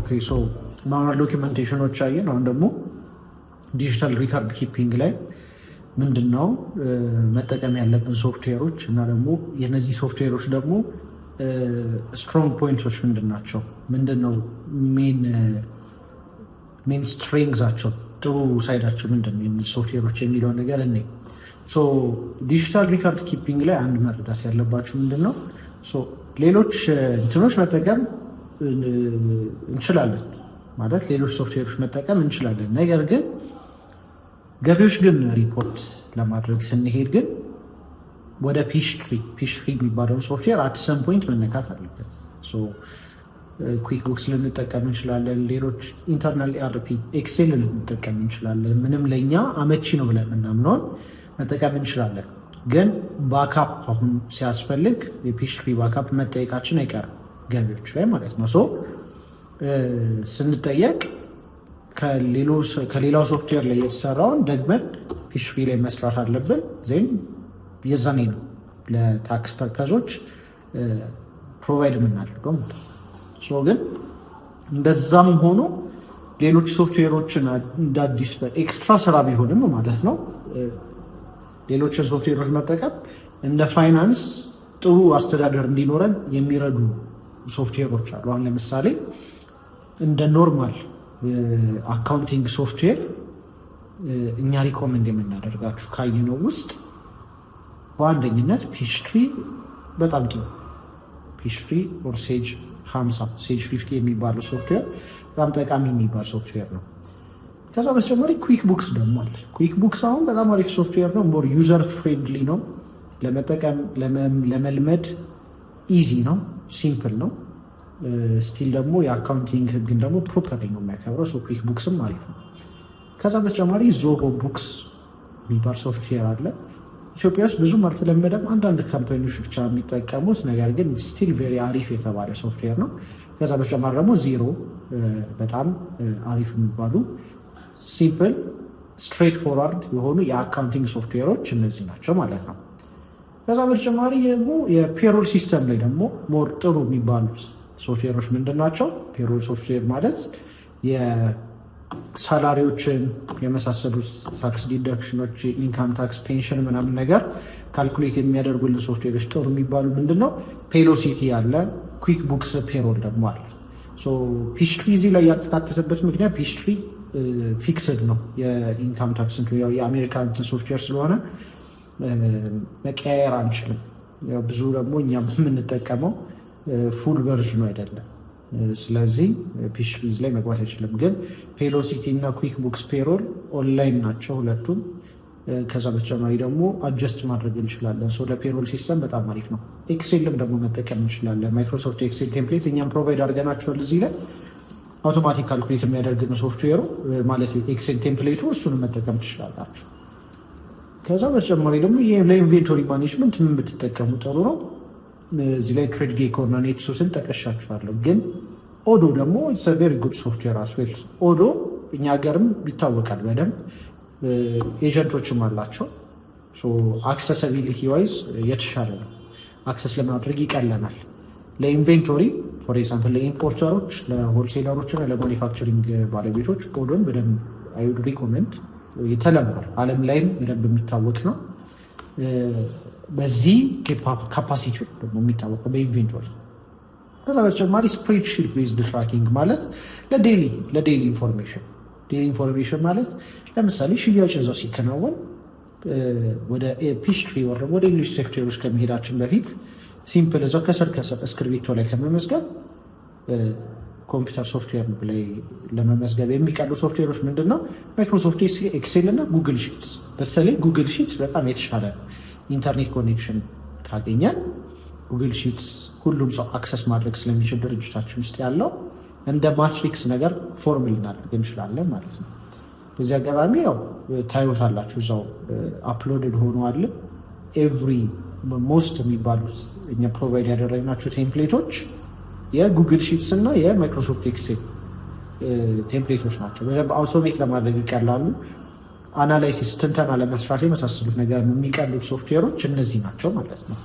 ኦኬ ሶ ማኑዋል ዶኪመንቴሽኖች አየን። አሁን ደግሞ ዲጂታል ሪካርድ ኪፒንግ ላይ ምንድነው መጠቀም ያለብን ሶፍትዌሮች እና ደግሞ የነዚህ ሶፍትዌሮች ደግሞ ስትሮንግ ፖይንቶች ምንድናቸው? ምንድነው ሜን ስትሬንግዛቸው፣ ጥሩ ሳይዳቸው ምንድነው የነዚህ ሶፍትዌሮች የሚለውን ነገር እኔ ዲጂታል ሪካርድ ኪፒንግ ላይ አንድ መረዳት ያለባችሁ ምንድነው ሌሎች እንትኖች መጠቀም እንችላለን ማለት ሌሎች ሶፍትዌሮች መጠቀም እንችላለን። ነገር ግን ገቢዎች ግን ሪፖርት ለማድረግ ስንሄድ ግን ወደ ፒሽትሪ የሚባለውን ሶፍትዌር አት ሰም ፖይንት መነካት አለበት። ኩዊክ ቡክስ ልንጠቀም እንችላለን። ሌሎች ኢንተርናል ኢአርፒ ኤክሴል ልንጠቀም እንችላለን። ምንም ለእኛ አመቺ ነው ብለን የምናምነውን መጠቀም እንችላለን። ግን ባካፕ አሁን ሲያስፈልግ የፒሽትሪ ባካፕ መጠየቃችን አይቀርም ገቢዎች ላይ ማለት ነው። ስንጠየቅ ከሌላው ሶፍትዌር ላይ የተሰራውን ደግመን ፒሽትሪ ላይ መስራት አለብን። ዜን የዛኔ ነው ለታክስ ፐርፐዞች ፕሮቫይድ የምናደርገው ማለት ነው። ግን እንደዛም ሆኖ ሌሎች ሶፍትዌሮችን እንደ አዲስ ኤክስትራ ስራ ቢሆንም ማለት ነው ሌሎችን ሶፍትዌሮች መጠቀም እንደ ፋይናንስ ጥሩ አስተዳደር እንዲኖረን የሚረዱ ሶፍትዌሮች አሉ። አሁን ለምሳሌ እንደ ኖርማል አካውንቲንግ ሶፍትዌር እኛ ሪኮመንድ የምናደርጋችሁ ካየነው ውስጥ በአንደኝነት ፒሽትሪ በጣም ጥሩ ፒሽትሪ ኦር ሴጅ 50 የሚባለው ሶፍትዌር በጣም ጠቃሚ የሚባል ሶፍትዌር ነው። ከዛ በተጨማሪ ኩዊክ ቡክስ ደግሞ አለ። ኩዊክ ቡክስ አሁን በጣም አሪፍ ሶፍትዌር ነው። ሞር ዩዘር ፍሬንድሊ ነው። ለመጠቀም ለመልመድ ኢዚ ነው፣ ሲምፕል ነው። ስቲል ደግሞ የአካውንቲንግ ህግን ደግሞ ፕሮፐርሊ ነው የሚያከብረው። ኩዊክ ቡክስም አሪፍ ነው። ከዛ በተጨማሪ ዞሆ ቡክስ የሚባል ሶፍትዌር አለ። ኢትዮጵያ ውስጥ ብዙም አልተለመደም፣ አንዳንድ ካምፓኒዎች ብቻ የሚጠቀሙት ነገር ግን ስቲል ቬሪ አሪፍ የተባለ ሶፍትዌር ነው። ከዛ በተጨማሪ ደግሞ ዜሮ በጣም አሪፍ የሚባሉ ሲምፕል ስትሬት ፎርዋርድ የሆኑ የአካውንቲንግ ሶፍትዌሮች እነዚህ ናቸው ማለት ነው። ከዛ በተጨማሪ ደግሞ የፔሮል ሲስተም ላይ ደግሞ ሞር ጥሩ የሚባሉት ሶፍትዌሮች ምንድን ናቸው? ፔሮል ሶፍትዌር ማለት የሳላሪዎችን የመሳሰሉት ታክስ ዲዳክሽኖች፣ የኢንካም ታክስ፣ ፔንሽን ምናምን ነገር ካልኩሌት የሚያደርጉልን ሶፍትዌሮች ጥሩ የሚባሉ ምንድነው ፔሎሲቲ አለ፣ ኩዊክ ቡክስ ፔሮል ደግሞ አለ። ፒሽትሪ እዚህ ላይ ያልተካተተበት ምክንያት ፒሽትሪ ፊክስድ ነው። የኢንካም ታክስ የአሜሪካ ሶፍትዌር ስለሆነ መቀያየር አንችልም። ብዙ ደግሞ እኛ የምንጠቀመው ፉል ቨርዥኑ አይደለም። ስለዚህ ፒሽትሪ ላይ መግባት አይችልም። ግን ፔሎሲቲ እና ኩዊክ ቡክስ ፔሮል ኦንላይን ናቸው ሁለቱም። ከዛ በተጨማሪ ደግሞ አጀስት ማድረግ እንችላለን። ለፔሮል ሲስተም በጣም አሪፍ ነው። ኤክሴልም ደግሞ መጠቀም እንችላለን። ማይክሮሶፍት ኤክሴል ቴምፕሌት እኛም ፕሮቫይድ አድርገናቸዋል። እዚህ ላይ አውቶማቲክ ካልኩሌት የሚያደርግ ነው ሶፍትዌሩ ማለት ኤክሴል ቴምፕሌቱ፣ እሱንም መጠቀም ትችላላችሁ። ከዛ በተጨማሪ ደግሞ ለኢንቬንቶሪ ማኔጅመንት ምን ብትጠቀሙ ጥሩ ነው? እዚህ ላይ ትሬድ ጌኮ እና ኔትሱስን ጠቀሻችኋለሁ። ግን ኦዶ ደግሞ ቬሪ ጉድ ሶፍትዌር አስዌል። ኦዶ እኛ ሀገርም ይታወቃል በደንብ ኤጀንቶችም አላቸው። አክሰሲቢሊቲ ዋይዝ የተሻለ ነው። አክሰስ ለማድረግ ይቀለናል። ለኢንቬንቶሪ ፎር ኤግዛምፕል ለኢምፖርተሮች፣ ለሆልሴለሮች እና ለማኒፋክቸሪንግ ባለቤቶች ኦዶን በደንብ አይ ውድ ሪኮመንድ። የተለምዷል፣ ዓለም ላይም በደንብ የሚታወቅ ነው። በዚህ ካፓሲቲ ደግሞ የሚታወቀው በኢንቬንቶሪ። ከዛ በተጨማሪ ስፕሬድሺት ቤዝድ ትራኪንግ ማለት ለዴይሊ ኢንፎርሜሽን ማለት ለምሳሌ ሽያጭ እዛው ሲከናወን ወደ ፒሽትሪ ወደ ሌሎች ሶፍትዌሮች ከመሄዳችን በፊት ሲምፕል እዛው ከስር እስክሪብቶ ላይ ከመመዝገብ ኮምፒውተር ሶፍትዌር ላይ ለመመዝገብ የሚቀሉ ሶፍትዌሮች ምንድነው? ማይክሮሶፍት ኤክሴል እና ጉግል ሺትስ። በተለይ ጉግል ሺትስ በጣም የተሻለ ነው። ኢንተርኔት ኮኔክሽን ካገኘን ጉግል ሺትስ ሁሉም ሰው አክሰስ ማድረግ ስለሚችል ድርጅታችን ውስጥ ያለው እንደ ማትሪክስ ነገር ፎርም ልናደርግ እንችላለን ማለት ነው። በዚህ አጋጣሚ ያው ታዩታላችሁ እዛው አፕሎድድ ሆነዋል። ኤቭሪ ሞስት የሚባሉት እኛ ፕሮቫይድ ያደረግናቸው ቴምፕሌቶች የጉግል ሺትስ እና የማይክሮሶፍት ኤክሴል ቴምፕሌቶች ናቸው። በደንብ አውቶሜት ለማድረግ ይቀላሉ። አናላይሲስ ትንተና ለመስራት የመሳሰሉት ነገር የሚቀሉት ሶፍትዌሮች እነዚህ ናቸው ማለት ነው።